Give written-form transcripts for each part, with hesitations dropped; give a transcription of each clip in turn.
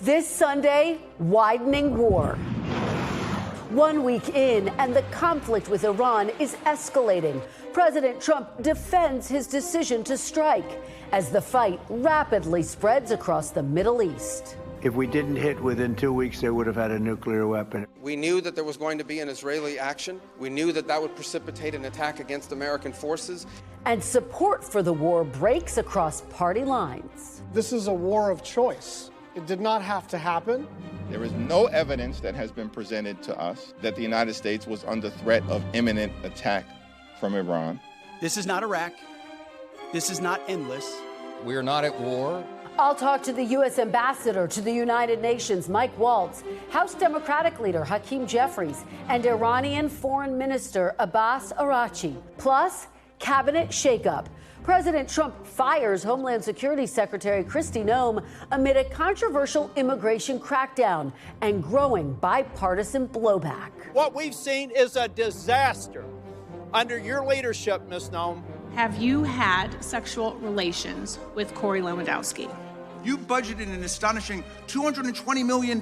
This Sunday, widening war. 1 week in, and the conflict with Iran is escalating. President Trump defends his decision to strike as the fight rapidly spreads across the Middle East. If we didn't hit within 2 weeks, they would have had a nuclear weapon. We knew that there was going to be an Israeli action. We knew that that would precipitate an attack against American forces. And support for the war breaks across party lines. This is a war of choice. It did not have to happen. There is no evidence that has been presented to us that the United States was under threat of imminent attack from Iran. This is not Iraq. This is not endless. We are not at war. I'll talk to the U.S. ambassador to the United Nations, Mike Waltz, House Democratic leader Hakeem Jeffries, and Iranian Foreign Minister Abbas Araghchi. Plus, cabinet shakeup. President Trump fires Homeland Security Secretary Kristi Noem amid a controversial immigration crackdown and growing bipartisan blowback. What we've seen is a disaster. Under your leadership, Ms. Noem. Have you had sexual relations with Corey Lewandowski? You budgeted an astonishing $220 million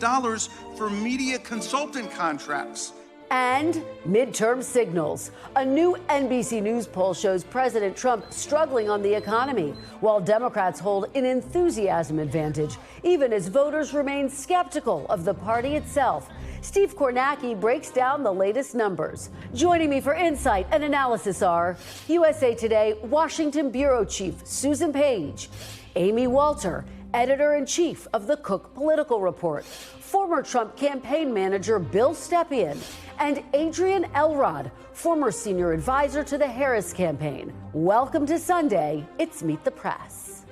for media consultant contracts. And midterm signals. A new NBC News poll shows President Trump struggling on the economy, while Democrats hold an enthusiasm advantage, even as voters remain skeptical of the party itself. Steve Kornacki breaks down the latest numbers. Joining me for insight and analysis are USA Today Washington Bureau Chief Susan Page, Amy Walter, Editor-in-Chief of the Cook Political Report, former Trump campaign manager Bill Stepien, and Adrienne Elrod, former senior advisor to the Harris campaign. Welcome to Sunday. It's Meet the Press.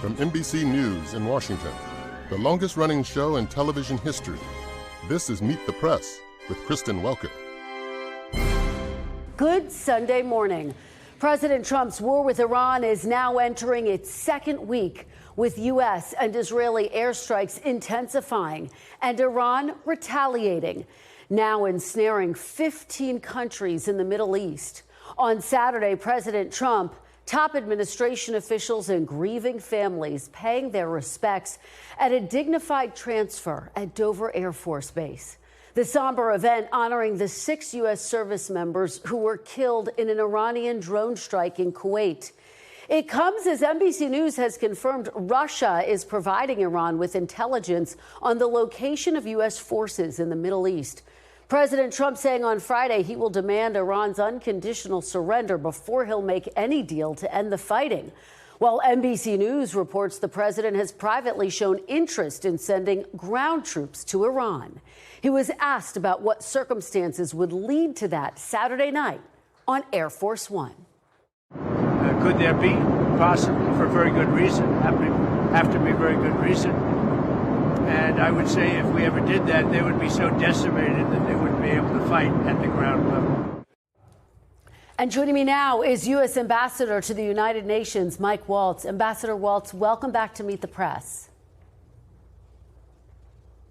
From NBC News in Washington, the longest-running show in television history, this is Meet the Press with Kristen Welker. Good Sunday morning. President Trump's war with Iran is now entering its second week, with U.S. and Israeli airstrikes intensifying and Iran retaliating, now ensnaring 15 countries in the Middle East. On Saturday, President Trump, top administration officials and grieving families paying their respects at a dignified transfer at Dover Air Force Base. The somber event honoring the 6 U.S. service members who were killed in an Iranian drone strike in Kuwait. It comes as NBC News has confirmed Russia is providing Iran with intelligence on the location of U.S. forces in the Middle East. President Trump saying on Friday he will demand Iran's unconditional surrender before he'll make any deal to end the fighting. While NBC News reports the president has privately shown interest in sending ground troops to Iran. He was asked about what circumstances would lead to that Saturday night on Air Force One. Could there be? Possibly, for a very good reason. Have to be a very good reason. And I would say if we ever did that, they would be so decimated that they wouldn't be able to fight at the ground level. And joining me now is U.S. Ambassador to the United Nations, Mike Waltz. Ambassador Waltz, welcome back to Meet the Press.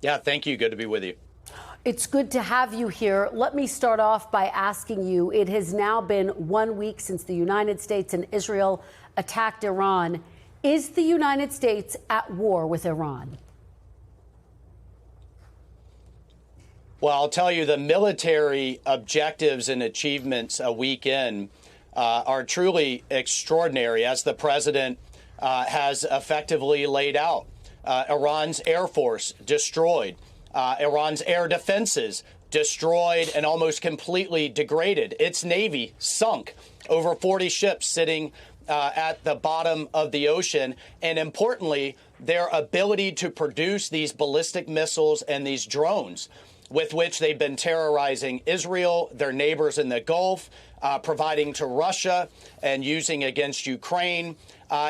Yeah, thank you. Good to be with you. It's good to have you here. Let me start off by asking you, it has now been 1 week since the United States and Israel attacked Iran. Is the United States at war with Iran? Well, I'll tell you, the military objectives and achievements a week in are truly extraordinary, as the president has effectively laid out. Iran's Air Force destroyed. Iran's air defenses destroyed and almost completely degraded. Its Navy sunk. Over 40 ships sitting at the bottom of the ocean. And importantly, their ability to produce these ballistic missiles and these drones with which they've been terrorizing Israel, their neighbors in the Gulf, providing to Russia and using against Ukraine,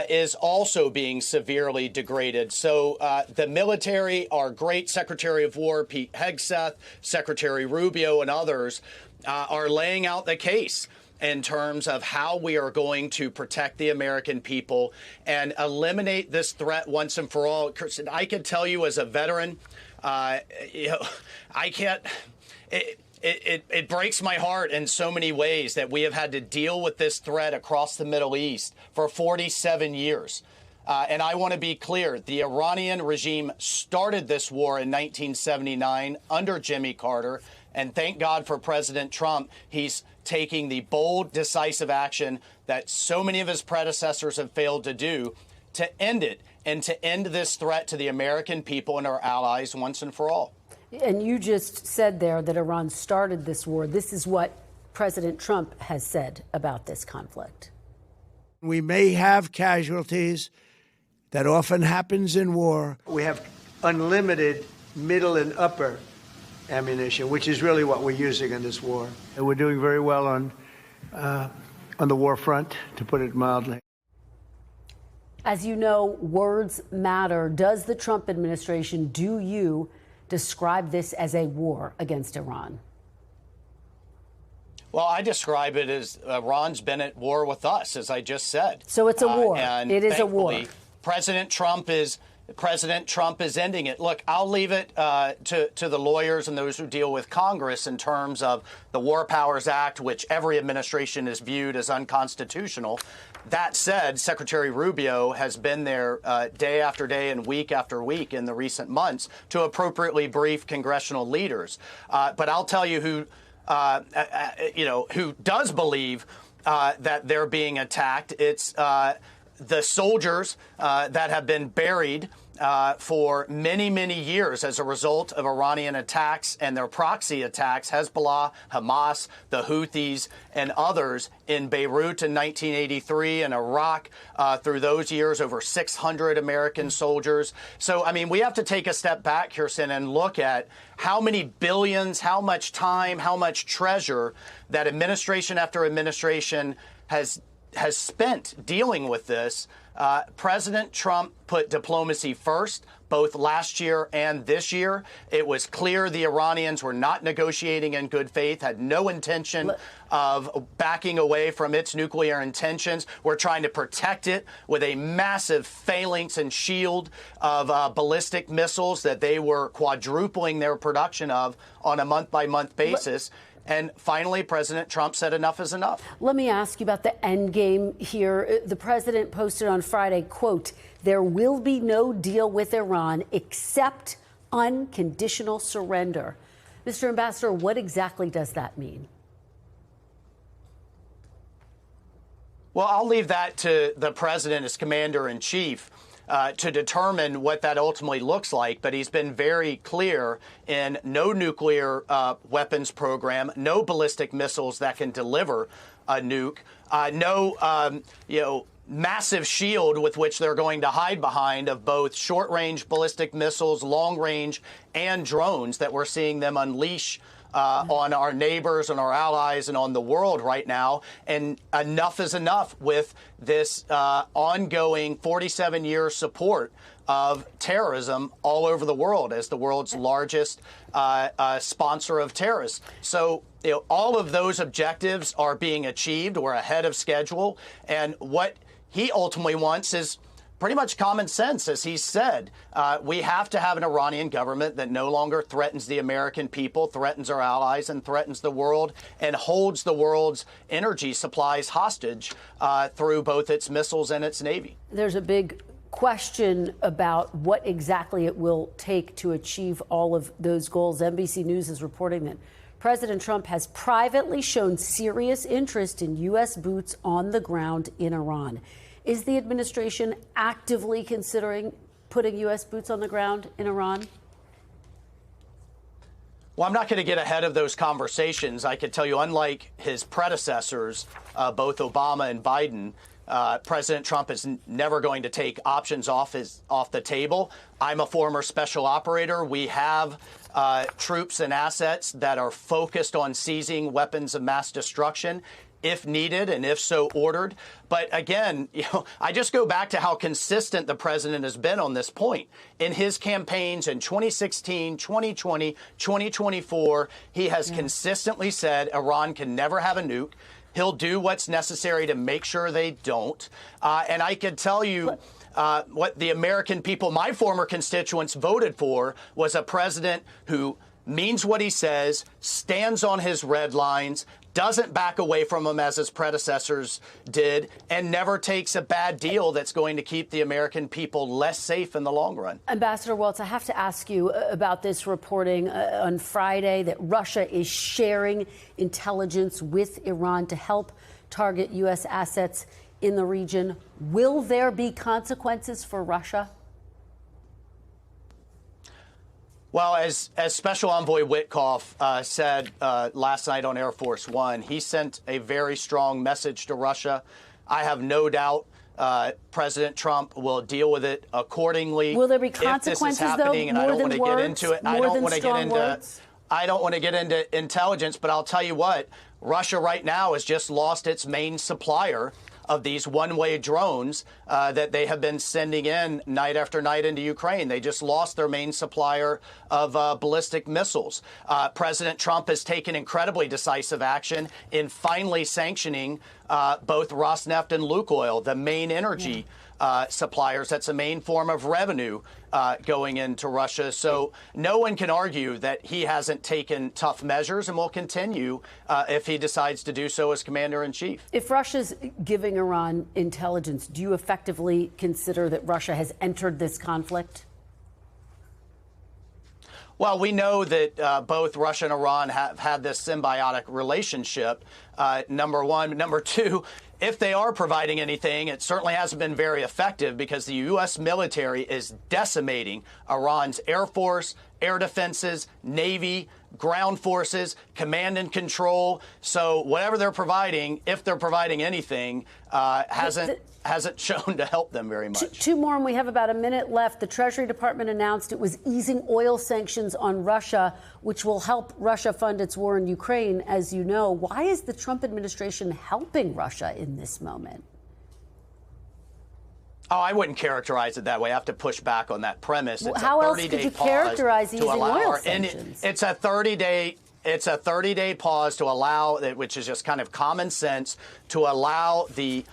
is also being severely degraded. So the military, our great Secretary of War, Pete Hegseth, Secretary Rubio, and others are laying out the case in terms of how we are going to protect the American people and eliminate this threat once and for all. I can tell you as a veteran, I can't. It breaks my heart in so many ways that we have had to deal with this threat across the Middle East for 47 years. And I want to be clear, the Iranian regime started this war in 1979 under Jimmy Carter. And thank God for President Trump. He's taking the bold, decisive action that so many of his predecessors have failed to do to end it and to end this threat to the American people and our allies once and for all. And you just said there that Iran started this war. This is what President Trump has said about this conflict. We may have casualties. That often happens in war. We have unlimited middle and upper ammunition, which is really what we're using in this war. And we're doing very well on the war front, to put it mildly. As you know, words matter. Does the Trump administration, do you describe this as a war against Iran? Well, I describe it as Iran's been at war with us, as I just said. So it's a war. And it is a war. President Trump is ending it. Look, I'll leave it to the lawyers and those who deal with Congress in terms of the War Powers Act, which every administration has viewed as unconstitutional. That said, Secretary Rubio has been there day after day and week after week in the recent months to appropriately brief congressional leaders. But I'll tell you who does believe that they're being attacked. It's the soldiers that have been buried for many, many years as a result of Iranian attacks and their proxy attacks, Hezbollah, Hamas, the Houthis, and others in Beirut in 1983 and Iraq through those years, over 600 American soldiers. So, I mean, we have to take a step back, Kirsten, and look at how many billions, how much time, how much treasure that administration after administration has spent dealing with this. President Trump put diplomacy first, both last year and this year. It was clear the Iranians were not negotiating in good faith, had no intention of backing away from its nuclear intentions. We're trying to protect it with a massive phalanx and shield of ballistic missiles that they were quadrupling their production of on a month-by-month basis. And finally, President Trump said enough is enough. Let me ask you about the end game here. The president posted on Friday, quote, "There will be no deal with Iran except unconditional surrender." Mr. Ambassador, what exactly does that mean? Well, I'll leave that to the president as commander-in-chief to determine what that ultimately looks like. But he's been very clear in no nuclear weapons program, no ballistic missiles that can deliver a nuke, no massive shield with which they're going to hide behind of both short-range ballistic missiles, long-range, and drones that we're seeing them unleash on our neighbors and our allies and on the world right now. And enough is enough with this ongoing 47-year support of terrorism all over the world as the world's largest sponsor of terrorists. So all of those objectives are being achieved. We're ahead of schedule. And what he ultimately wants is pretty much common sense, as he said. We have to have an Iranian government that no longer threatens the American people, threatens our allies, and threatens the world, and holds the world's energy supplies hostage through both its missiles and its Navy. There's a big question about what exactly it will take to achieve all of those goals. NBC News is reporting that President Trump has privately shown serious interest in U.S. boots on the ground in Iran. Is the administration actively considering putting U.S. boots on the ground in Iran? Well, I'm not going to get ahead of those conversations. I can tell you, unlike his predecessors, both Obama and Biden, President Trump is never going to take options off the table. I'm a former special operator. We have troops and assets that are focused on seizing weapons of mass destruction, if needed and if so ordered. But again, I just go back to how consistent the president has been on this point. In his campaigns in 2016, 2020, 2024, he has consistently said Iran can never have a nuke. He'll do what's necessary to make sure they don't. And I can tell you what the American people, my former constituents, voted for was a president who means what he says, stands on his red lines, doesn't back away from them as his predecessors did, and never takes a bad deal that's going to keep the American people less safe in the long run. Ambassador Waltz, I have to ask you about this reporting on Friday that Russia is sharing intelligence with Iran to help target U.S. assets in the region. Will there be consequences for Russia? Well, as Special Envoy Witkoff said last night on Air Force One, he sent a very strong message to Russia. I have no doubt President Trump will deal with it accordingly. Will there be consequences, if this is happening, though, and I more don't than want to words? get into it. I don't want to get into intelligence, but I'll tell you what, Russia right now has just lost its main supplier of these one-way drones that they have been sending in night after night into Ukraine. They just lost their main supplier of ballistic missiles. President Trump has taken incredibly decisive action in finally sanctioning both Rosneft and Lukoil, the main energy suppliers. That's a main form of revenue going into Russia. So no one can argue that he hasn't taken tough measures and will continue if he decides to do so as commander-in-chief. If Russia's giving Iran intelligence, do you effectively consider that Russia has entered this conflict? Well, we know that both Russia and Iran have had this symbiotic relationship, number one. Number two, if they are providing anything, it certainly hasn't been very effective because the U.S. military is decimating Iran's Air Force, air defenses, Navy, ground forces, command and control. So whatever they're providing, if they're providing anything, hasn't shown to help them very much. Two more, and we have about a minute left. The Treasury Department announced it was easing oil sanctions on Russia, which will help Russia fund its war in Ukraine, as you know. Why is the Trump administration helping Russia in this moment? Oh, I wouldn't characterize it that way. I have to push back on that premise. Well, how else could you characterize easing oil sanctions? It's a 30-day pause to allow, which is just kind of common sense, to allow the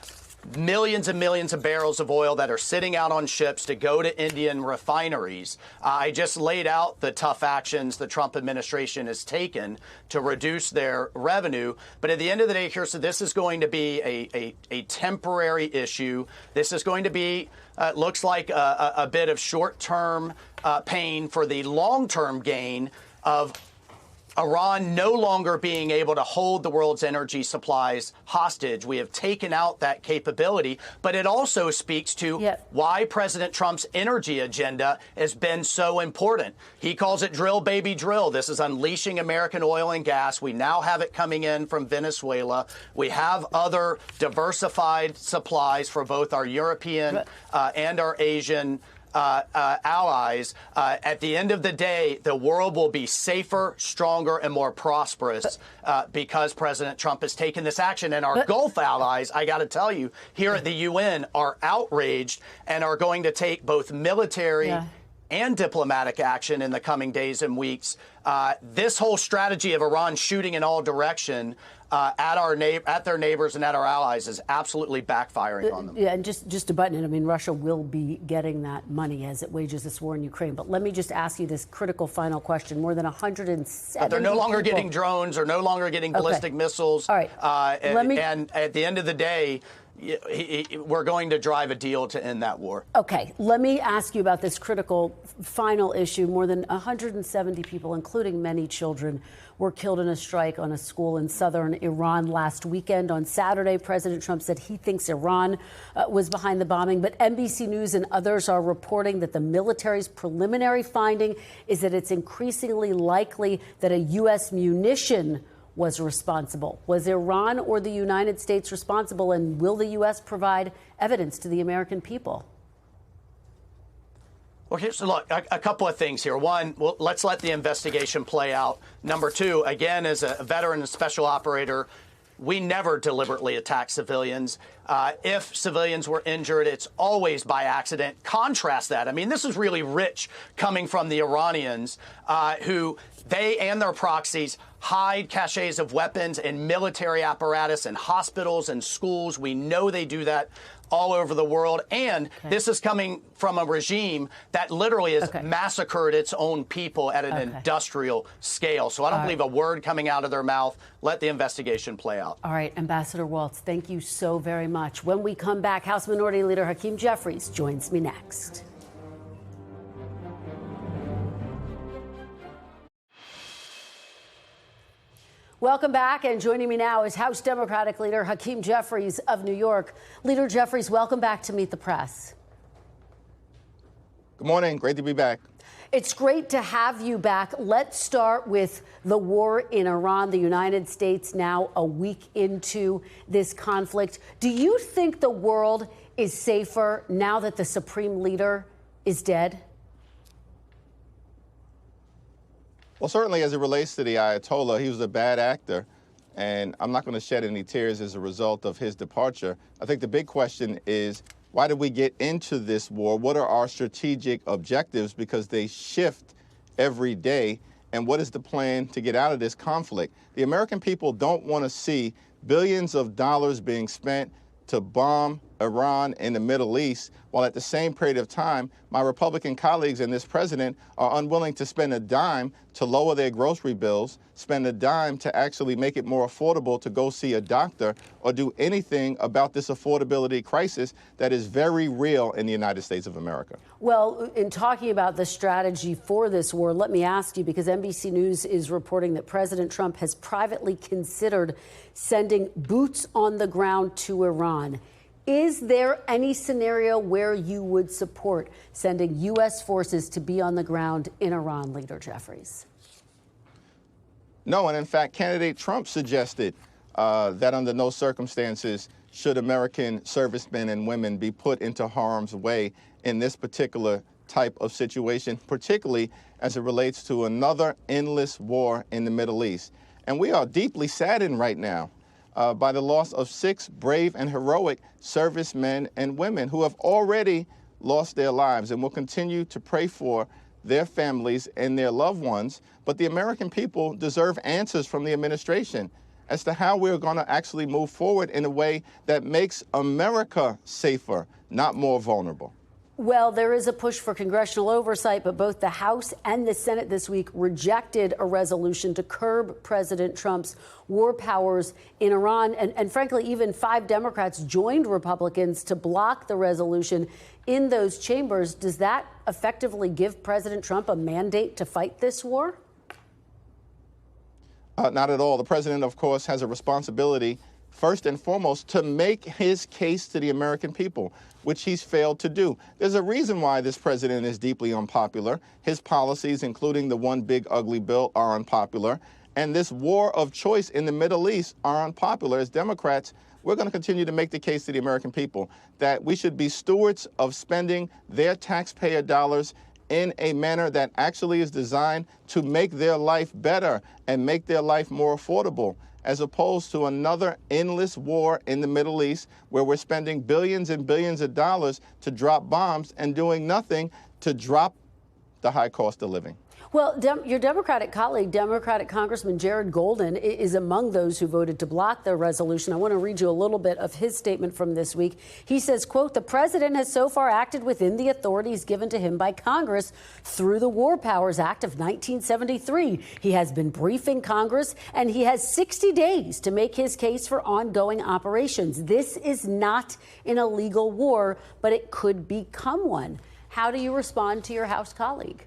millions and millions of barrels of oil that are sitting out on ships to go to Indian refineries. I just laid out the tough actions the Trump administration has taken to reduce their revenue. But at the end of the day, Kirsten, this is going to be a temporary issue. This is going to be, looks like a bit of short-term pain for the long-term gain of Iran no longer being able to hold the world's energy supplies hostage. We have taken out that capability, but it also speaks to why President Trump's energy agenda has been so important. He calls it drill, baby, drill. This is unleashing American oil and gas. We now have it coming in from Venezuela. We have other diversified supplies for both our European and our Asian allies. At the end of the day, the world will be safer, stronger, and more prosperous because President Trump has taken this action. And our Gulf allies, I got to tell you, here at the UN are outraged and are going to take both military and diplomatic action in the coming days and weeks. This whole strategy of Iran shooting in all direction at their neighbors and at our allies is absolutely backfiring on them. Yeah, and just to button it, I mean, Russia will be getting that money as it wages this war in Ukraine. But let me just ask you this critical final question. More than 170 They're no longer people getting drones or no longer getting ballistic missiles. All right. And at the end of the day, we're going to drive a deal to end that war. Okay, let me ask you about this critical final issue. More than 170 people, including many children, were killed in a strike on a school in southern Iran last weekend. On Saturday, President Trump said he thinks Iran was behind the bombing, but NBC News and others are reporting that the military's preliminary finding is that it's increasingly likely that a U.S. munition was responsible. Was Iran or the United States responsible, and will the U.S. provide evidence to the American people? Well, look, a couple of things here. One, well, let's let the investigation play out. Number two, again, as a veteran and special operator, we never deliberately attack civilians. If civilians were injured, it's always by accident. Contrast that. I mean, this is really rich coming from the Iranians who they and their proxies hide caches of weapons and military apparatus in hospitals and schools. We know they do that all over the world. And this is coming from a regime that literally has massacred its own people at an industrial scale. So I don't believe a word coming out of their mouth. Let the investigation play out. All right, Ambassador Waltz, thank you so very much. When we come back, House Minority Leader Hakeem Jeffries joins me next. Welcome back, and joining me now is House Democratic Leader Hakeem Jeffries of New York. Leader Jeffries, welcome back to Meet the Press. Good morning. Great to be back. It's great to have you back. Let's start with the war in Iran. The United States now a week into this conflict. Do you think the world is safer now that the supreme leader is dead? Well, certainly as it relates to the Ayatollah, he was a bad actor, and I'm not going to shed any tears as a result of his departure. I think the big question is, why did we get into this war? What are our strategic objectives? Because they shift every day. And what is the plan to get out of this conflict? The American people don't want to see billions of dollars being spent to bomb Iran in the Middle East, while at the same period of time, my Republican colleagues and this president are unwilling to spend a dime to lower their grocery bills, spend a dime to actually make it more affordable to go see a doctor, or do anything about this affordability crisis that is very real in the United States of America. Well, in talking about the strategy for this war, let me ask you, because NBC News is reporting that President Trump has privately considered sending boots on the ground to Iran. Is there any scenario where you would support sending U.S. forces to be on the ground in Iran, Leader Jeffries? No, and in fact, candidate Trump suggested that under no circumstances should American servicemen and women be put into harm's way in this particular type of situation, particularly as it relates to another endless war in the Middle East. And we are deeply saddened right now by the loss of 6 brave and heroic servicemen and women who have already lost their lives, and will continue to pray for their families and their loved ones. But the American people deserve answers from the administration as to how we're going to actually move forward in a way that makes America safer, not more vulnerable. Well, there is a push for congressional oversight, but both the House and the Senate this week rejected a resolution to curb President Trump's war powers in Iran. And frankly, even 5 Democrats joined Republicans to block the resolution in those chambers. Does that effectively give President Trump a mandate to fight this war? Not at all. The president, of course, has a responsibility, first and foremost, to make his case to the American people, which he's failed to do. There's a reason why this president is deeply unpopular. His policies, including the one big ugly bill, are unpopular. And this war of choice in the Middle East are unpopular. As Democrats, we're going to continue to make the case to the American people that we should be stewards of spending their taxpayer dollars in a manner that actually is designed to make their life better and make their life more affordable, as opposed to another endless war in the Middle East where we're spending billions and billions of dollars to drop bombs and doing nothing to drop the high cost of living. Well, your Democratic colleague, Democratic Congressman Jared Golden, is among those who voted to block the resolution. I want to read you a little bit of his statement from this week. He says, quote, "The president has so far acted within the authorities given to him by Congress through the War Powers Act of 1973. He has been briefing Congress, and he has 60 days to make his case for ongoing operations. This is not an illegal war, but it could become one." How do you respond to your House colleague?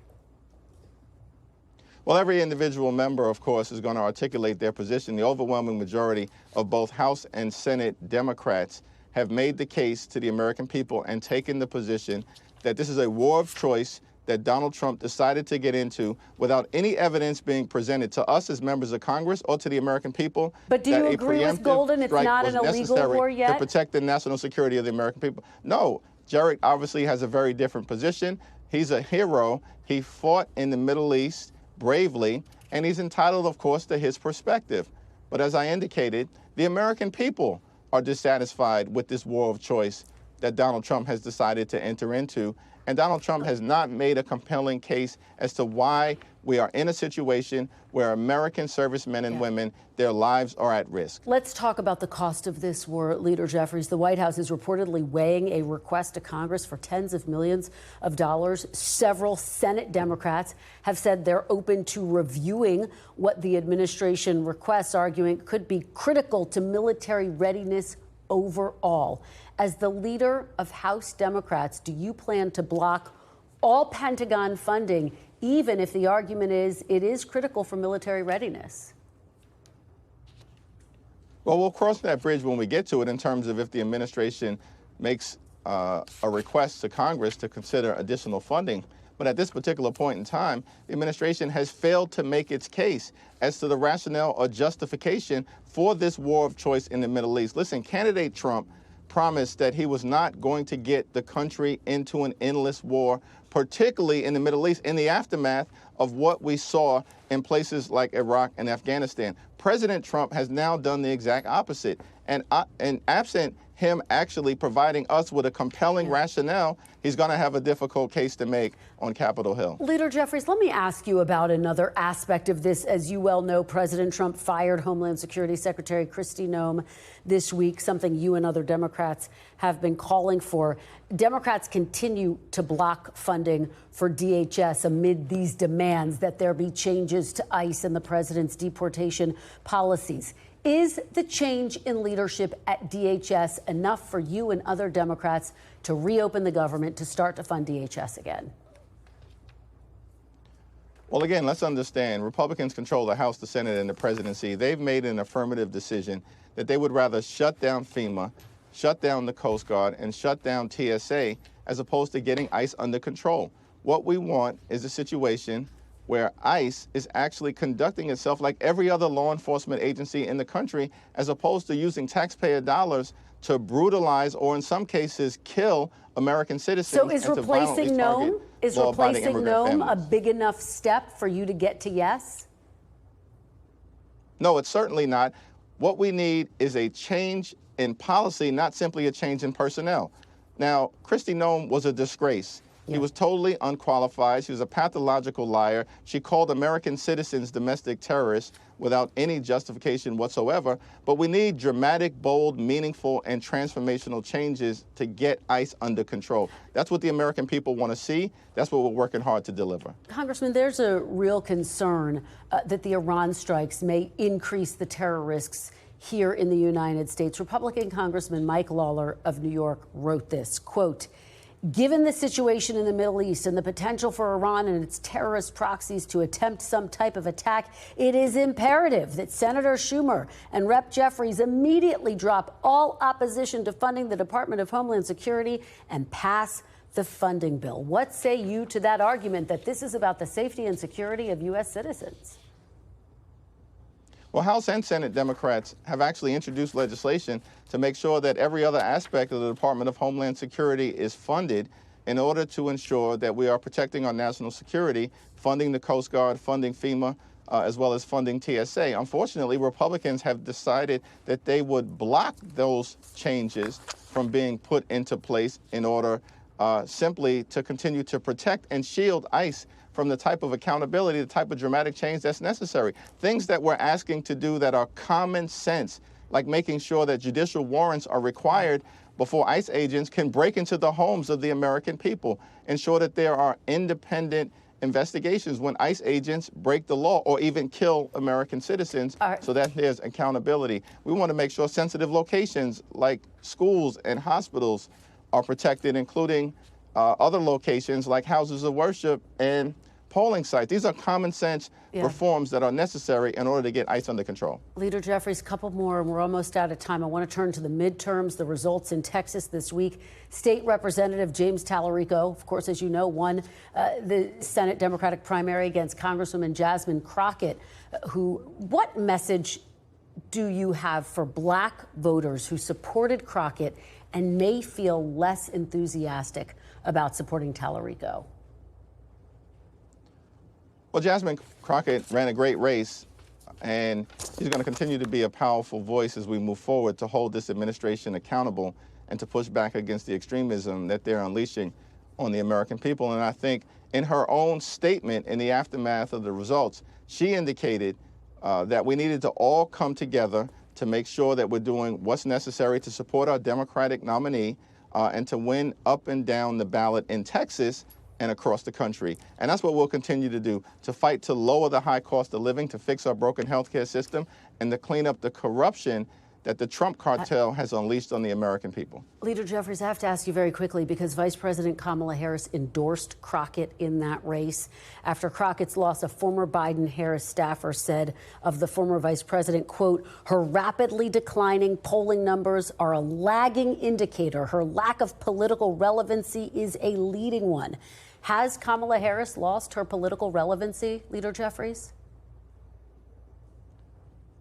Well, every individual member, of course, is going to articulate their position. The overwhelming majority of both House and Senate Democrats have made the case to the American people and taken the position that this is a war of choice that Donald Trump decided to get into without any evidence being presented to us as members of Congress or to the American people. But do you agree with Golden? It's not an illegal war yet? To protect the national security of the American people. No, Jared obviously has a very different position. He's a hero. He fought in the Middle East bravely, and he's entitled, of course, to his perspective. But as I indicated, the American people are dissatisfied with this war of choice that Donald Trump has decided to enter into. And Donald Trump has not made a compelling case as to why we are in a situation where American servicemen and women, their lives are at risk. Let's talk about the cost of this war, Leader Jeffries. The White House is reportedly weighing a request to Congress for tens of millions of dollars. Several Senate Democrats have said they're open to reviewing what the administration requests, arguing it could be critical to military readiness overall. As the leader of House Democrats, do you plan to block all Pentagon funding, even if the argument is it is critical for military readiness? Well, we'll cross that bridge when we get to it in terms of if the administration makes a request to Congress to consider additional funding. But at this particular point in time, the administration has failed to make its case as to the rationale or justification for this war of choice in the Middle East. Listen, candidate Trump promised that he was not going to get the country into an endless war, particularly in the Middle East, in the aftermath of what we saw in places like Iraq and Afghanistan. President Trump has now done the exact opposite. And absent him actually providing us with a compelling rationale, he's going to have a difficult case to make on Capitol Hill. Leader Jeffries, let me ask you about another aspect of this. As you well know, President Trump fired Homeland Security Secretary Kristi Noem this week, something you and other Democrats have been calling for. Democrats continue to block funding for DHS amid these demands that there be changes to ICE and the president's deportation policies. Is the change in leadership at DHS enough for you and other Democrats to reopen the government, to start to fund DHS again? Well, again, let's understand, Republicans control the House, the Senate, and the presidency. They've made an affirmative decision that they would rather shut down FEMA, shut down the Coast Guard, and shut down TSA as opposed to getting ICE under control. What we want is a situation where ICE is actually conducting itself like every other law enforcement agency in the country, as opposed to using taxpayer dollars to brutalize or in some cases kill American citizens. So is replacing Noem a big enough step for you to get to yes? No, it's certainly not. What we need is a change in policy, not simply a change in personnel. Now, Kristi Noem was a disgrace. He was totally unqualified. She was a pathological liar. She called American citizens domestic terrorists without any justification whatsoever. But we need dramatic, bold, meaningful, and transformational changes to get ICE under control. That's what the American people want to see. That's what we're working hard to deliver. Congressman, there's a real concern that the Iran strikes may increase the terror risks here in the United States. Republican Congressman Mike Lawler of New York wrote this, quote, "Given the situation in the Middle East and the potential for Iran and its terrorist proxies to attempt some type of attack, it is imperative that Senator Schumer and Rep. Jeffries immediately drop all opposition to funding the Department of Homeland Security and pass the funding bill." What say you to that argument that this is about the safety and security of U.S. citizens? Well, House and Senate Democrats have actually introduced legislation to make sure that every other aspect of the Department of Homeland Security is funded in order to ensure that we are protecting our national security, funding the Coast Guard, funding FEMA, as well as funding TSA. Unfortunately, Republicans have decided that they would block those changes from being put into place in order simply to continue to protect and shield ICE from the type of accountability, the type of dramatic change that's necessary. Things that we're asking to do that are common sense, like making sure that judicial warrants are required before ICE agents can break into the homes of the American people, ensure that there are independent investigations when ICE agents break the law or even kill American citizens, so that there's accountability. We want to make sure sensitive locations like schools and hospitals are protected, including other locations like houses of worship and polling sites. These are common sense reforms that are necessary in order to get ICE under control. Leader Jeffries, a couple more, and we're almost out of time. I want to turn to the midterms, the results in Texas this week. State Representative James Tallarico, of course, as you know, won the Senate Democratic primary against Congresswoman Jasmine Crockett, what message do you have for black voters who supported Crockett and may feel less enthusiastic about supporting Tallarico? Well, Jasmine Crockett ran a great race, and she's going to continue to be a powerful voice as we move forward to hold this administration accountable and to push back against the extremism that they're unleashing on the American people. And I think in her own statement in the aftermath of the results, she indicated that we needed to all come together to make sure that we're doing what's necessary to support our Democratic nominee and to win up and down the ballot in Texas and across the country. And that's what we'll continue to do, to fight to lower the high cost of living, to fix our broken healthcare system, and to clean up the corruption that the Trump cartel has unleashed on the American people. Leader Jeffries, I have to ask you very quickly, because Vice President Kamala Harris endorsed Crockett in that race. After Crockett's loss, a former Biden-Harris staffer said of the former vice president, quote, her rapidly declining polling numbers are a lagging indicator. Her lack of political relevancy is a leading one. Has Kamala Harris lost her political relevancy, Leader Jeffries?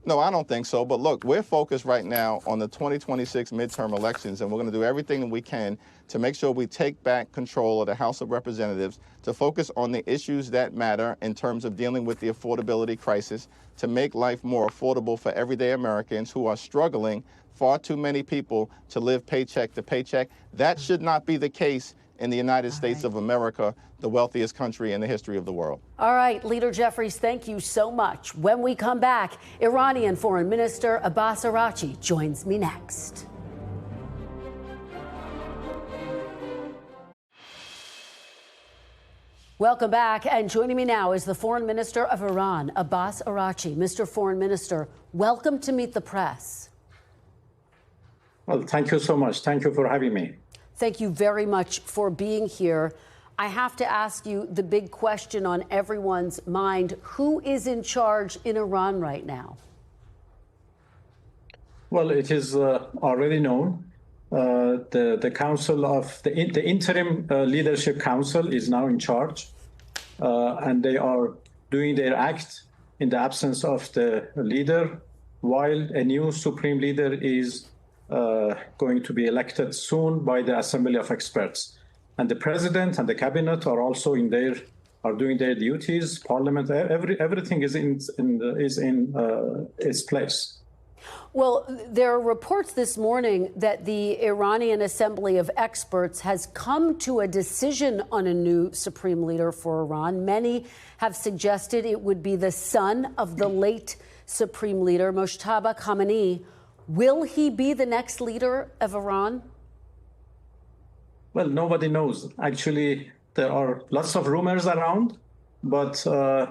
No, I don't think so. But look, we're focused right now on the 2026 midterm elections, and we're going to do everything we can to make sure we take back control of the House of Representatives, to focus on the issues that matter in terms of dealing with the affordability crisis, to make life more affordable for everyday Americans who are struggling, far too many people, to live paycheck to paycheck. That should not be the case in the United States of America, the wealthiest country in the history of the world. All right, Leader Jeffries, thank you so much. When we come back, Iranian Foreign Minister Abbas Araghchi joins me next. Welcome back, and joining me now is the Foreign Minister of Iran, Abbas Araghchi. Mr. Foreign Minister, welcome to Meet the Press. Well, thank you so much. Thank you for having me. Thank you very much for being here. I have to ask you the big question on everyone's mind. Who is in charge in Iran right now? Well, it is already known. The council of the interim leadership council is now in charge, and they are doing their act in the absence of the leader, while a new supreme leader is going to be elected soon by the Assembly of Experts. And the president and the cabinet are also are doing their duties. Parliament, everything is in its place. Well, there are reports this morning that the Iranian Assembly of Experts has come to a decision on a new supreme leader for Iran. Many have suggested it would be the son of the late supreme leader, Mojtaba Khamenei. Will he be the next leader of Iran? Well, nobody knows. Actually, there are lots of rumors around, but,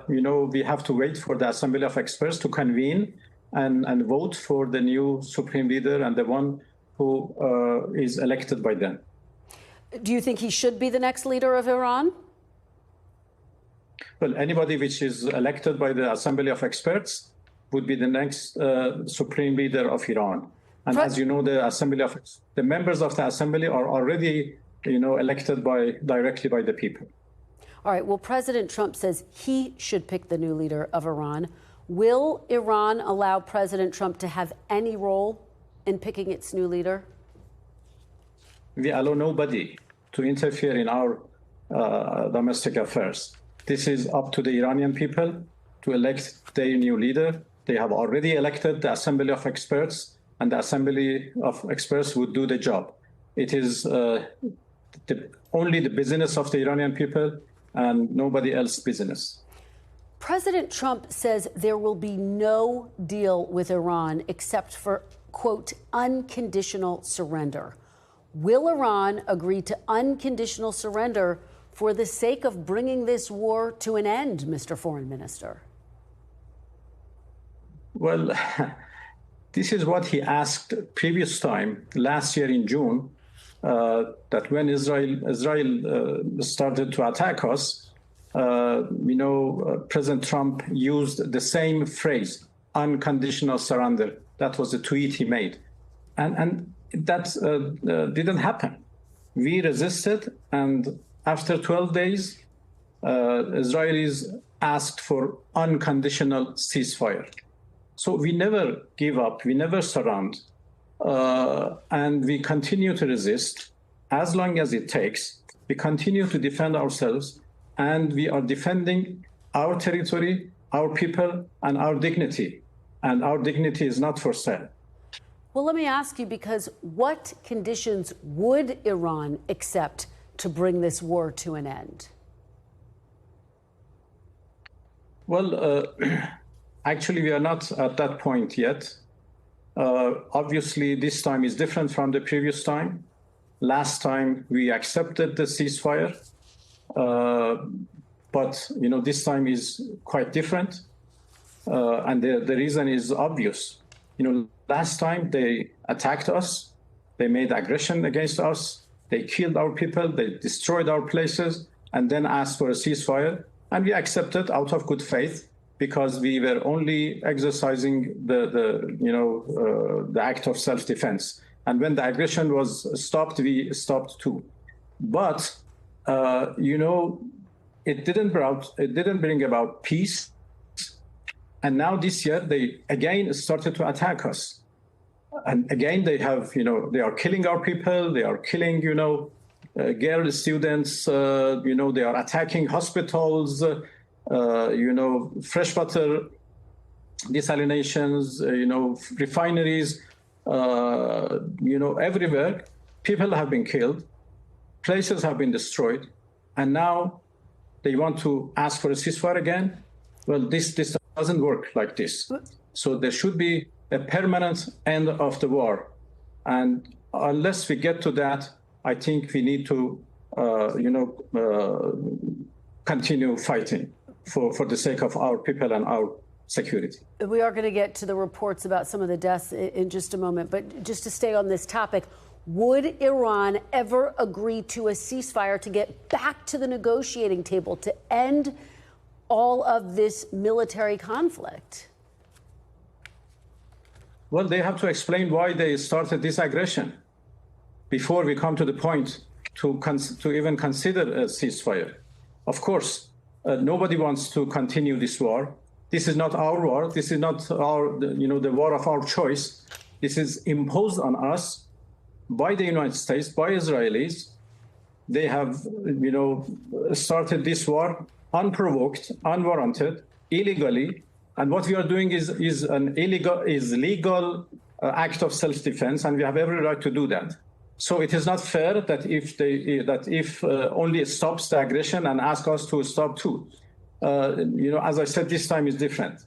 we have to wait for the Assembly of Experts to convene and vote for the new supreme leader and the one who is elected by them. Do you think he should be the next leader of Iran? Well, anybody which is elected by the Assembly of Experts would be the next supreme leader of Iran. And as you know, the members of the assembly are already, elected directly by the people. All right. Well, President Trump says he should pick the new leader of Iran. Will Iran allow President Trump to have any role in picking its new leader? We allow nobody to interfere in our domestic affairs. This is up to the Iranian people to elect their new leader. They have already elected the Assembly of Experts, and the Assembly of Experts would do the job. It is only the business of the Iranian people and nobody else's business. President Trump says there will be no deal with Iran except for, quote, unconditional surrender. Will Iran agree to unconditional surrender for the sake of bringing this war to an end, Mr. Foreign Minister? Well, this is what he asked previous time, last year in June, that when Israel started to attack us, President Trump used the same phrase, unconditional surrender. That was a tweet he made. And that didn't happen. We resisted, and after 12 days, Israelis asked for unconditional ceasefire. So we never give up, we never surrender, and we continue to resist as long as it takes. We continue to defend ourselves, and we are defending our territory, our people, and our dignity. And our dignity is not for sale. Well, let me ask you, because what conditions would Iran accept to bring this war to an end? Well, actually, we are not at that point yet. Obviously, this time is different from the previous time. Last time, we accepted the ceasefire. But, this time is quite different. And the reason is obvious. Last time they attacked us. They made aggression against us. They killed our people. They destroyed our places and then asked for a ceasefire. And we accepted out of good faith because we were only exercising the act of self-defense. And when the aggression was stopped, we stopped too. But, it didn't bring about peace. And now this year, they again started to attack us. And again, they have, they are killing our people. They are killing, girl students. They are attacking hospitals, freshwater desalinations, refineries, everywhere. People have been killed. Places have been destroyed. And now they want to ask for a ceasefire again. Well, this doesn't work like this. So there should be a permanent end of the war. And unless we get to that, I think we need to, continue fighting for the sake of our people and our security. We are going to get to the reports about some of the deaths in just a moment. But just to stay on this topic, would Iran ever agree to a ceasefire to get back to the negotiating table to end all of this military conflict? Well, they have to explain why they started this aggression before we come to the point to even consider a ceasefire. Of course, nobody wants to continue this war. This is not our war. This is not the war of our choice. This is imposed on us by the United States, by Israelis. They have, started this war unprovoked, unwarranted, illegally. And what we are doing is legal act of self-defense, and we have every right to do that. So it is not fair that if only it stops the aggression and ask us to stop too. As I said, this time is different.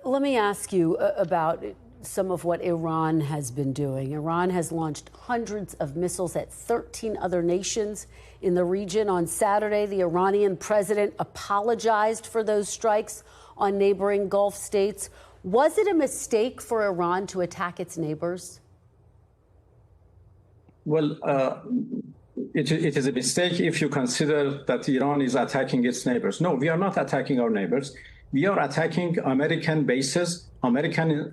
Let me ask you about some of what Iran has been doing. Iran has launched hundreds of missiles at 13 other nations in the region. On Saturday, the Iranian president apologized for those strikes on neighboring Gulf states. Was it a mistake for Iran to attack its neighbors? Well, it is a mistake if you consider that Iran is attacking its neighbors. No, we are not attacking our neighbors. We are attacking American bases, American,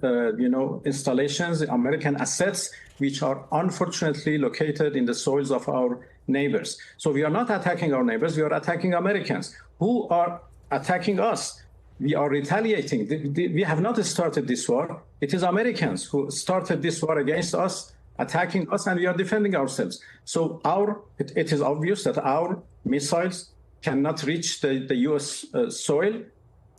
installations, American assets, which are unfortunately located in the soils of our neighbors. So we are not attacking our neighbors. We are attacking Americans who are attacking us. We are retaliating. We have not started this war. It is Americans who started this war against us, attacking us, and we are defending ourselves. So it is obvious that our missiles cannot reach the U.S. Soil.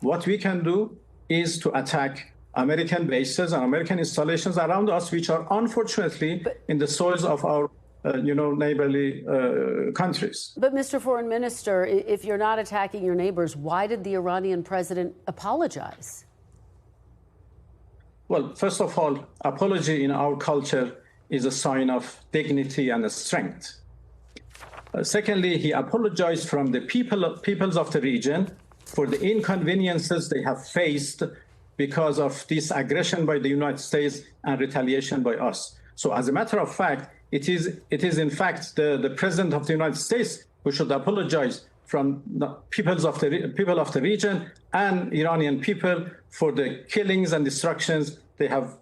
What we can do is to attack American bases and American installations around us, which are unfortunately in the soils of our neighborly countries. But Mr. Foreign Minister, if you're not attacking your neighbors, why did the Iranian president apologize? Well, first of all, apology in our culture is a sign of dignity and strength. Secondly, he apologized from the peoples of the region for the inconveniences they have faced because of this aggression by the United States and retaliation by us. So as a matter of fact, it is in fact the President of the United States who should apologize from the people of the region and Iranian people for the killings and destructions they have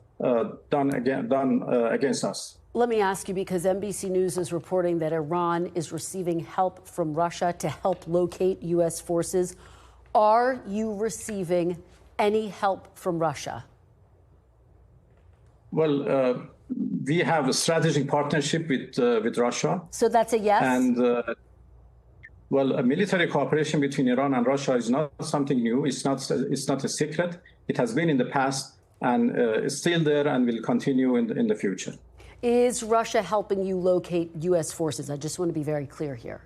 done against us. Let me ask you, because NBC News is reporting that Iran is receiving help from Russia to help locate U.S. forces. Are you receiving any help from Russia? Well, we have a strategic partnership with Russia. So that's a yes? And, a military cooperation between Iran and Russia is not something new. It's not a secret. It has been in the past and is still there and will continue in the future. Is Russia helping you locate U.S. forces? I just want to be very clear here.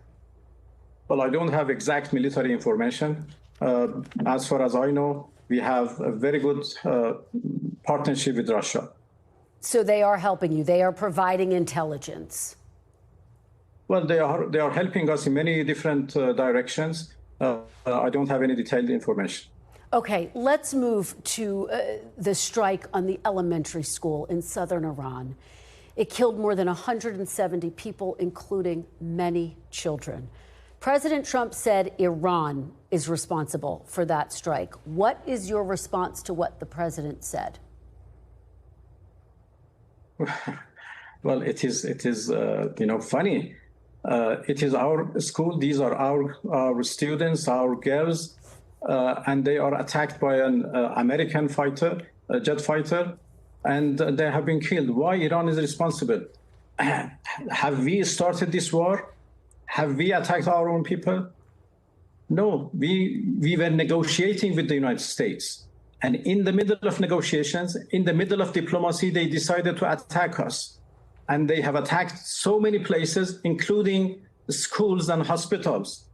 Well, I don't have exact military information. As far as I know, we have a very good partnership with Russia. So they are helping you. They are providing intelligence. Well, they are helping us in many different directions. I don't have any detailed information. Okay, let's move to the strike on the elementary school in southern Iran. It killed more than 170 people, including many children. President Trump said Iran is responsible for that strike. What is your response to what the president said? Well, it is funny. It is our school. These are our students, our girls, and they are attacked by an American fighter, a jet fighter, and they have been killed. Why Iran is responsible? Have we started this war? Have we attacked our own people? No, we were negotiating with the United States. And in the middle of negotiations, in the middle of diplomacy, they decided to attack us. And they have attacked so many places, including schools and hospitals.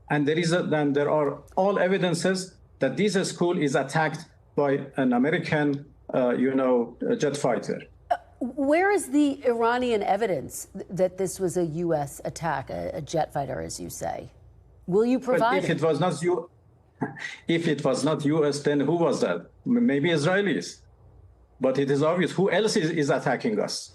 And there are all evidences that this school is attacked by an American, jet fighter. Where is the Iranian evidence that this was a U.S. attack, a jet fighter, as you say? Will you provide If it was not U.S., then who was that? Maybe Israelis. But it is obvious who else is attacking us.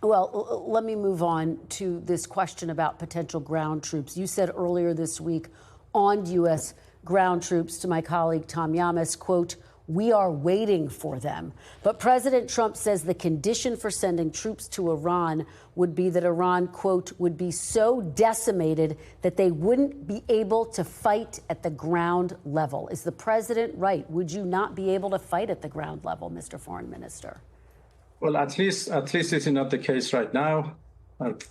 Well, let me move on to this question about potential ground troops. You said earlier this week on U.S. ground troops to my colleague Tom Yamas, quote, "We are waiting for them." But President Trump says the condition for sending troops to Iran would be that Iran, quote, "would be so decimated that they wouldn't be able to fight at the ground level." Is the president right? Would you not be able to fight at the ground level, Mr. Foreign Minister? Well, at least this is not the case right now.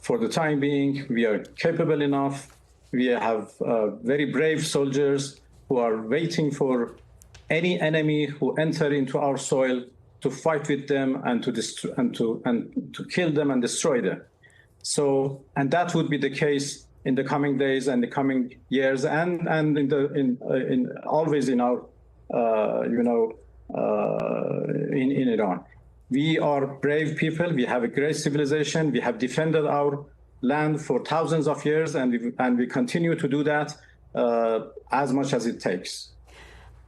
For the time being, we are capable enough. We have very brave soldiers who are waiting for any enemy who enter into our soil to fight with them and to kill them and destroy them. So, and that would be the case in the coming days and the coming years, and always in our in Iran. We are brave people. We have a great civilization. We have defended our land for thousands of years, and we continue to do that as much as it takes.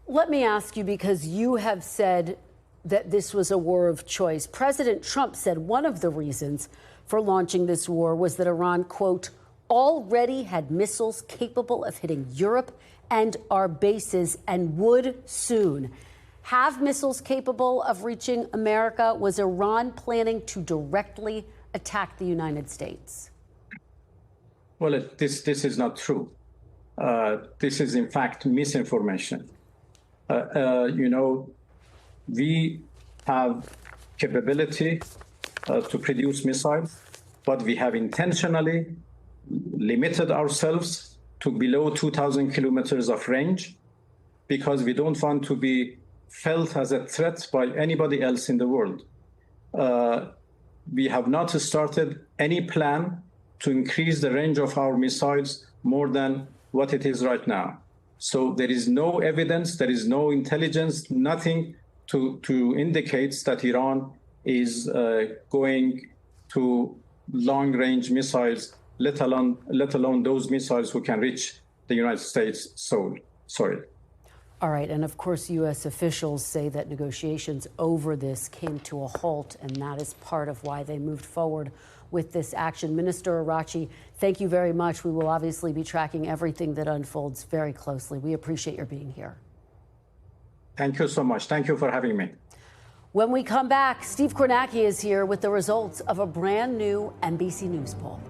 Let me ask you, because you have said that this was a war of choice. President Trump said one of the reasons for launching this war was that Iran, quote, already had missiles capable of hitting Europe and our bases and would soon have missiles capable of reaching America. Was Iran planning to directly attack the United States? Well, this is not true. This is, in fact, misinformation. We have capability to produce missiles, but we have intentionally limited ourselves to below 2,000 kilometers of range because we don't want to be felt as a threat by anybody else in the world. We have not started any plan to increase the range of our missiles more than what it is right now. So there is no evidence, there is no intelligence, nothing to indicate that Iran is going to long-range missiles, let alone those missiles who can reach the United States soil. All right. And of course, U.S. officials say that negotiations over this came to a halt, and that is part of why they moved forward with this action. Minister Araghchi, thank you very much. We will obviously be tracking everything that unfolds very closely. We appreciate your being here. Thank you so much. Thank you for having me. When we come back, Steve Kornacki is here with the results of a brand new NBC News poll.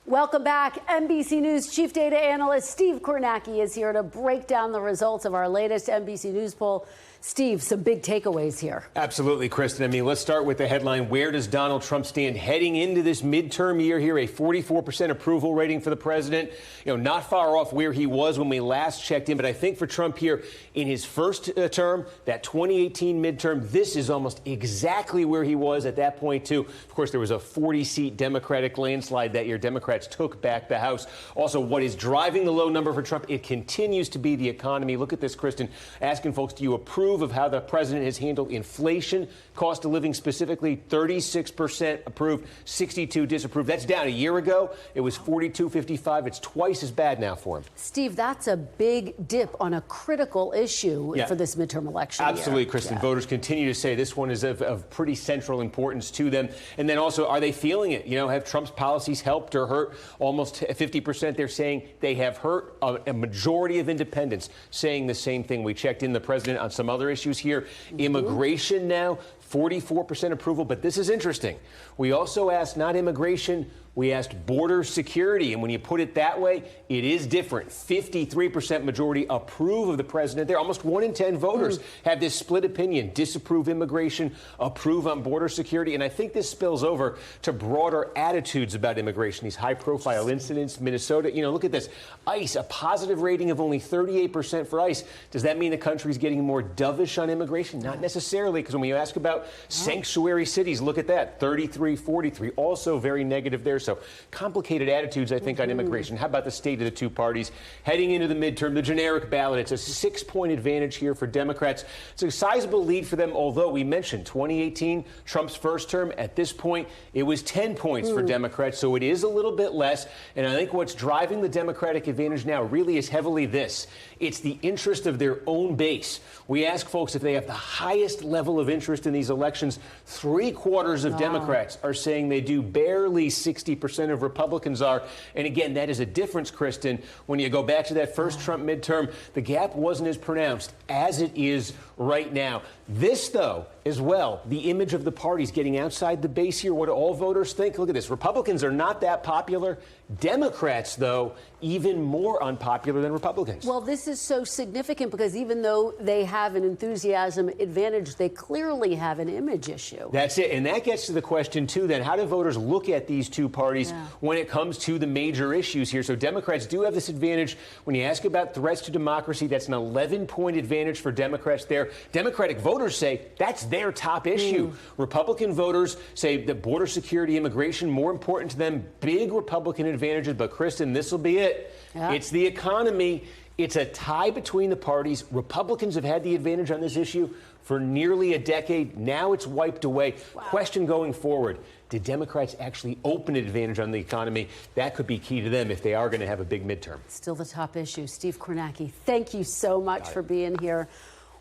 Welcome back. NBC News Chief Data Analyst Steve Kornacki is here to break down the results of our latest NBC News poll. Steve, some big takeaways here. Absolutely, Kristen. I mean, let's start with the headline. Where does Donald Trump stand heading into this midterm year here? A 44% approval rating for the president. Not far off where he was when we last checked in. But I think for Trump here in his first term, that 2018 midterm, this is almost exactly where he was at that point, too. Of course, there was a 40-seat Democratic landslide that year. Democrats took back the House. Also, what is driving the low number for Trump? It continues to be the economy. Look at this, Kristen, asking folks, do you approve of how the president has handled inflation, cost of living specifically? 36% approved, 62 disapproved. That's down a year ago. It was 42-55. It's twice as bad now for him. Steve, that's a big dip on a critical issue for this midterm election. Absolutely, Kristen. Voters continue to say this one is of pretty central importance to them. And then also, are they feeling it? Have Trump's policies helped or hurt? Almost 50% they're saying they have hurt. A majority of independents saying the same thing. We checked in the president on some other issues here. Immigration now, 44% approval. But this is interesting. We also asked not immigration, we asked border security. And when you put it that way, it is different. 53% majority approve of the president there. Almost 1 in 10 voters have this split opinion, disapprove immigration, approve on border security. And I think this spills over to broader attitudes about immigration, these high-profile incidents. Minnesota, look at this. ICE, a positive rating of only 38% for ICE. Does that mean the country's getting more dovish on immigration? Not necessarily, because when you ask about sanctuary cities, look at that, 33-43, also very negative there. So complicated attitudes, I think, on immigration. How about the state of the two parties? Heading into the midterm, the generic ballot, it's a 6-point advantage here for Democrats. It's a sizable lead for them, although we mentioned 2018, Trump's first term. At this point, it was 10 points for Democrats, so it is a little bit less. And I think what's driving the Democratic advantage now really is heavily this. It's the interest of their own base. We ask folks if they have the highest level of interest in these elections. 3/4 of Democrats are saying they do. Barely 60% of Republicans are. And again, that is a difference, Kristen. When you go back to that first Trump midterm, the gap wasn't as pronounced as it is right now. This, though, as well, the image of the parties getting outside the base here. What do all voters think? Look at this. Republicans are not that popular. Democrats, though, even more unpopular than Republicans. Well, this is so significant because even though they have an enthusiasm advantage, they clearly have an image issue. That's it. And that gets to the question, too, then, how do voters look at these two parties when it comes to the major issues here? So Democrats do have this advantage. When you ask about threats to democracy, that's an 11-point advantage for Democrats there. Democratic voters say that's their top issue. Republican voters say that border security, immigration, more important to them. Big Republican advantages. But, Kristen, this will be it. It's the economy. It's a tie between the parties. Republicans have had the advantage on this issue for nearly a decade. Now it's wiped away. Question going forward, did Democrats actually open an advantage on the economy? That could be key to them if they are going to have a big midterm. Still the top issue. Steve Kornacki, thank you so much for being here.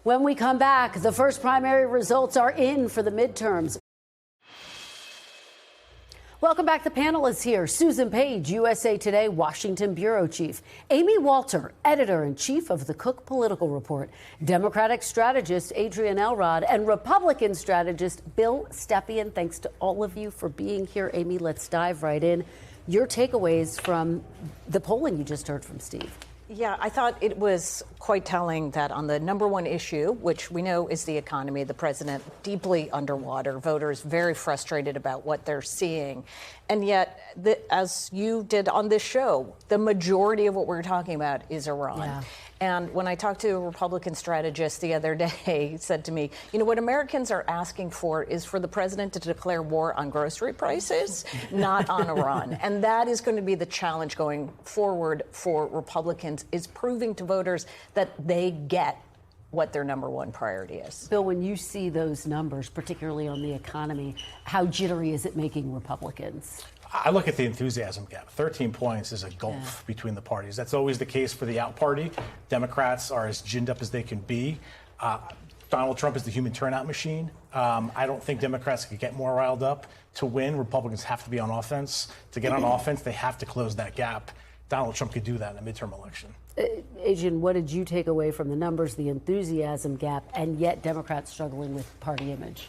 When we come back, the first primary results are in for the midterms. Welcome back. The panel is here. Susan Page, USA Today Washington bureau chief. Amy Walter, editor-in-chief of the Cook Political Report. Democratic strategist Adrienne Elrod and Republican strategist Bill Stepien. Thanks to all of you for being here. Amy, let's dive right in. Your takeaways from the polling you just heard from Steve. Yeah, I thought it was quite telling that on the number one issue, which we know is the economy, the president deeply underwater, voters very frustrated about what they're seeing. And yet, as you did on this show, the majority of what we're talking about is Iran. Yeah. And when I talked to a Republican strategist the other day, he said to me, what Americans are asking for is for the president to declare war on grocery prices, not on Iran. And that is going to be the challenge going forward for Republicans, is proving to voters that they get what their number one priority is. Bill, when you see those numbers, particularly on the economy, how jittery is it making Republicans? I look at the enthusiasm gap. 13 points is a gulf between the parties. That's always the case for the out party. Democrats are as ginned up as they can be. Donald Trump is the human turnout machine. I don't think Democrats could get more riled up. To win, Republicans have to be on offense. To get on offense, they have to close that gap. Donald Trump could do that in a midterm election. Adrienne, what did you take away from the numbers, the enthusiasm gap, and yet Democrats struggling with party image?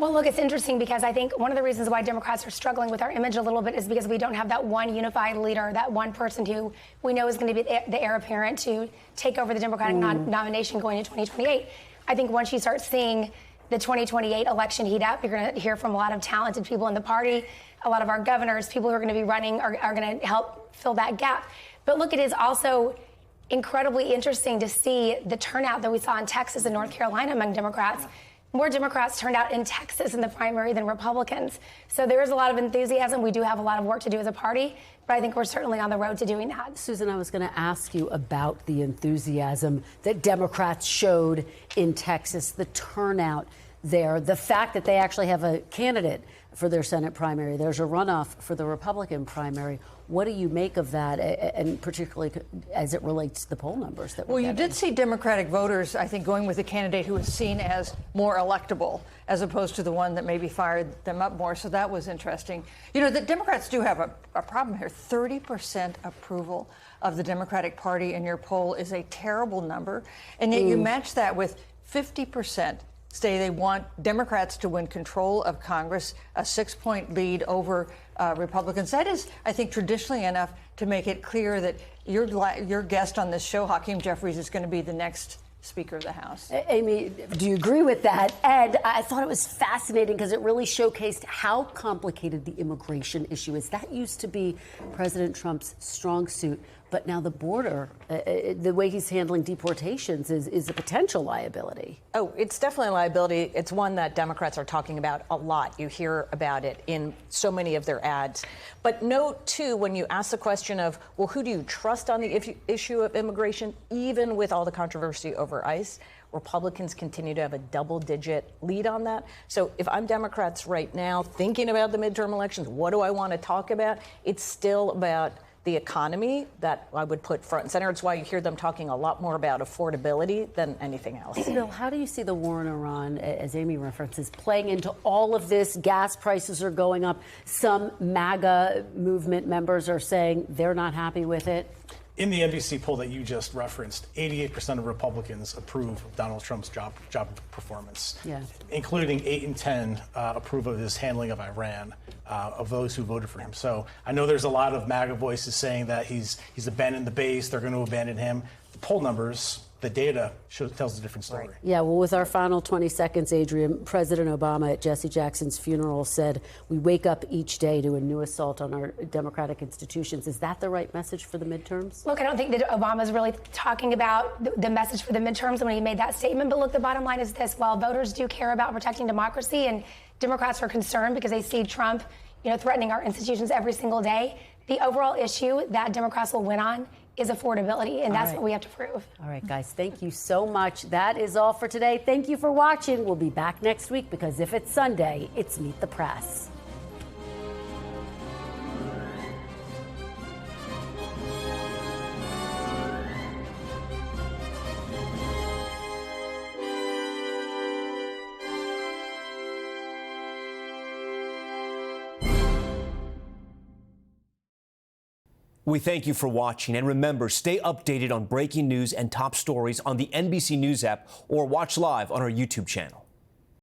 Well, look, it's interesting because I think one of the reasons why Democrats are struggling with our image a little bit is because we don't have that one unified leader, that one person who we know is going to be the heir apparent to take over the Democratic nomination going into 2028. I think once you start seeing the 2028 election heat up, you're going to hear from a lot of talented people in the party. A lot of our governors, people who are going to be running, are going to help fill that gap. But look, it is also incredibly interesting to see the turnout that we saw in Texas and North Carolina among Democrats. More Democrats turned out in Texas in the primary than Republicans. So there is a lot of enthusiasm. We do have a lot of work to do as a party, but I think we're certainly on the road to doing that. Susan, I was going to ask you about the enthusiasm that Democrats showed in Texas, the turnout there, the fact that they actually have a candidate for their Senate primary. There's a runoff for the Republican primary. What do you make of that, and particularly as it relates to the poll numbers that we're getting? You did see Democratic voters, I think, going with a candidate who was seen as more electable, as opposed to the one that maybe fired them up more. So that was interesting. You know, the Democrats do have a problem here. 30% approval of the Democratic Party in your poll is a terrible number. And yet you match that with 50% say they want Democrats to win control of Congress, a 6-point lead over Republicans. That is, I think, traditionally enough to make it clear that your guest on this show, Hakeem Jeffries, is going to be the next Speaker of the House. Amy, do you agree with that? Ed, I thought it was fascinating because it really showcased how complicated the immigration issue is. That used to be President Trump's strong suit, but now the border, the way he's handling deportations is a potential liability. Oh, it's definitely a liability. It's one that Democrats are talking about a lot. You hear about it in so many of their ads. But note, too, when you ask the question of, well, who do you trust on the issue of immigration, even with all the controversy over ICE, Republicans continue to have a double-digit lead on that. So if I'm Democrats right now thinking about the midterm elections, what do I want to talk about? It's still about the economy that I would put front and center. It's why you hear them talking a lot more about affordability than anything else. Bill, how do you see the war in Iran, as Amy references, playing into all of this? Gas prices are going up. Some MAGA movement members are saying they're not happy with it. In the NBC poll that you just referenced, 88% of Republicans approve of Donald Trump's job performance, including 8 in 10 approve of his handling of Iran, of those who voted for him. So I know there's a lot of MAGA voices saying that he's abandoned the base, they're going to abandon him. The poll numbers, the data tells a different story. Yeah, well, with our final 20 seconds, Adrienne, President Obama at Jesse Jackson's funeral said, we wake up each day to a new assault on our democratic institutions. Is that the right message for the midterms? Look, I don't think that Obama's really talking about the message for the midterms when he made that statement. But look, the bottom line is this. While voters do care about protecting democracy and Democrats are concerned because they see Trump, threatening our institutions every single day, the overall issue that Democrats will win on is affordability, and that's what we have to prove. All right, guys, thank you so much. That is all for today. Thank you for watching. We'll be back next week because if it's Sunday, it's Meet the Press. We thank you for watching, and remember, stay updated on breaking news and top stories on the NBC News app or watch live on our YouTube channel.